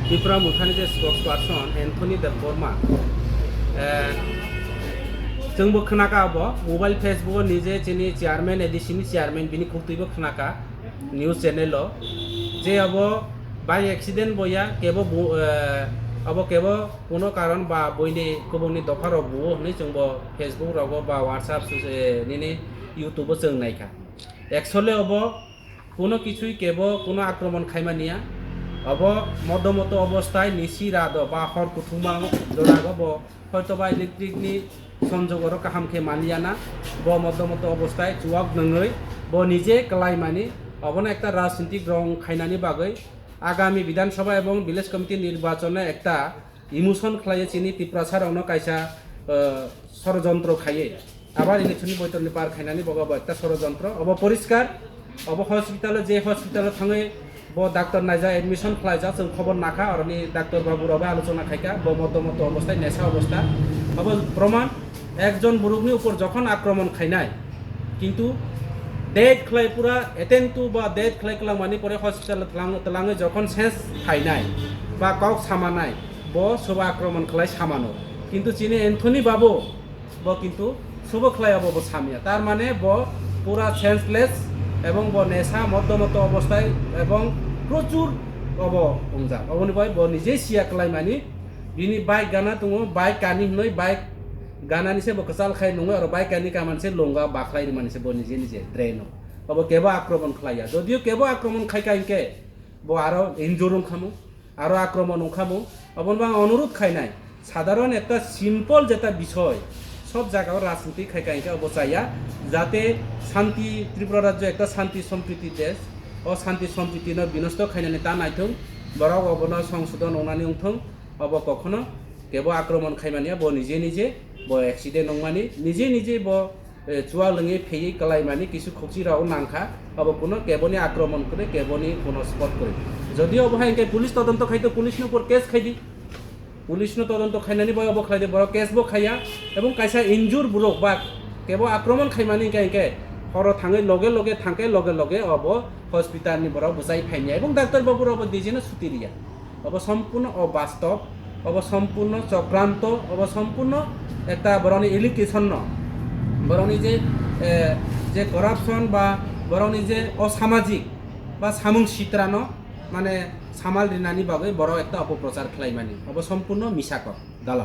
त्रिपुरा मुथानि जे spokes person Anthony देब Burma जोंबो खोनाका अब mobile Facebook निजे चिनी चेयरमैन एडिशननि चेयरमैन बिनि खुक्तुबो खोनाका न्यूज चैनल जे अब बाय एक्सीडेंट बया केबो अब केबो कोनो कारण बा बयनि गुबुननि दफार बुओ हनै जोंबो फेसबुक रावबो बा व्हाट्सएप निनि यूट्यूब जों नायका एक्चुअली अब कोनो किछुई केबो कोनो आक्रमण खायमानिया अब मदमत अवस्थाय निसी राद बा हर कुथुमा दराग हयतोबा इलेक्ट्रिकनि संजोगर काहामखे मानियाना ब मदमत अवस्थाय चुवाक नङै ब निजे कलायमानि अबनो एक राजनीतिक रंग खायनानि बागै आगामी विधानसभा एवं विलेज कमिटी निर्वाचन एक इमोशन खालायो चिनी त्रिपुरासारावनो कायसा षड़यंत्र खाये आबार इलेक्शननि बैतरनि पार खायनानि बगाबो एक षड़यंत्र अब परिष्कार अब हस्पिटाल जे हस्पिटाल थाङै ब डाक्टर नायजा एडमिशन खालायजा जों खबर नाखा और डाक्टर बाबुराबो आलोचना खायका ब मदमत अवस्थाय नेशा अवस्था अब प्रमाण एकजन बुरुकनि ऊपर जखन आक्रमण खायनाय किन्तु डेट खालाय पुरा एटेन्ड टू बा डेट खालाय खालामनानै परे हस्पिटाल तलाङै जखन सेन्स फायनाय बा काउक सामानाय ब सब आक्रमण खालाय सामानो किन्तु चिनि एन्थनी बाबू ब किन्तु सब खालायाबो ब सामिया तार माने ब पुरा सेन्सलेस एवं ब नेशा मदमत अवस्थाय एवं प्रचुर अब बुंजा अबनिफ्राय ब निजे सिया खालायमानि बिनि बाइक गाना दङ बाइक कानि हनै बाइक गानानिसे ब कचाल खाय नङो और बाइक कानि कामानसे लंगा बाखलाय मानिसे ब निजे निजे ट्रेन अब केबो आक्रमण खालाया यदिও केबो आक्रमण खायका इनके ब आरो इनजुरन खामु आरो आक्रमण खामु अबनबा अनुरोध खायनाय साधारण একটা सिम्पल जेता বিষয় सब জায়গায় রাজনীতি খাইকা ইনকে অবচায়া যাতে শান্তি ত্রিপুরা রাজ্য একটা শান্তি সম্প্রীতি দেশ ও শান্তি সম্প্রীতিनो বিনষ্ট খাইনাनै তা नायथों বরাव অবनो সংশোধन नंनानै उंथों अब कखनो केबो आक्रमण खायमानिया ब निजे निजे ब एक्सीडेंट नंमानि निजे निजे ब चुवा लङै फेयै कलायमानि किछु खक्सिराव नांखा अब कोनो केबोनि आक्रमण करे केबोनि कोनो स्पट करे যদিও অবহাই ইনকে পুলিশ তদন্ত খাইতো পুলিশनि উপর কেস খাইদি পুলিশनो তদন্ত খাইनानै बय अब खायदे बर केसबो खाया एवं कायसा इनजुर बुरक बा केबो आक्रमण खायमानि इनके हर थाङै लगे लगे थांके लगे लगे अब हस्पिटालनि बराव बुजाय फायनिया एवं डाक्टर बाबुराव दिजेनो सुतिरिया अब सम्पूर्ण अबास्तव अब सम्पूर्ण चक्रांत अब सम्पूर्ण একটা বরনি এলিগেশন বরনি যে করাপশন বা বরনি যে অসামাজিক বা সামুং সিত্রানো মানে সামাল রিনানি বাগै বড় একটা অপপ্রচার খালাইমানি अब सम्पूर्ण मिसाक दालाल।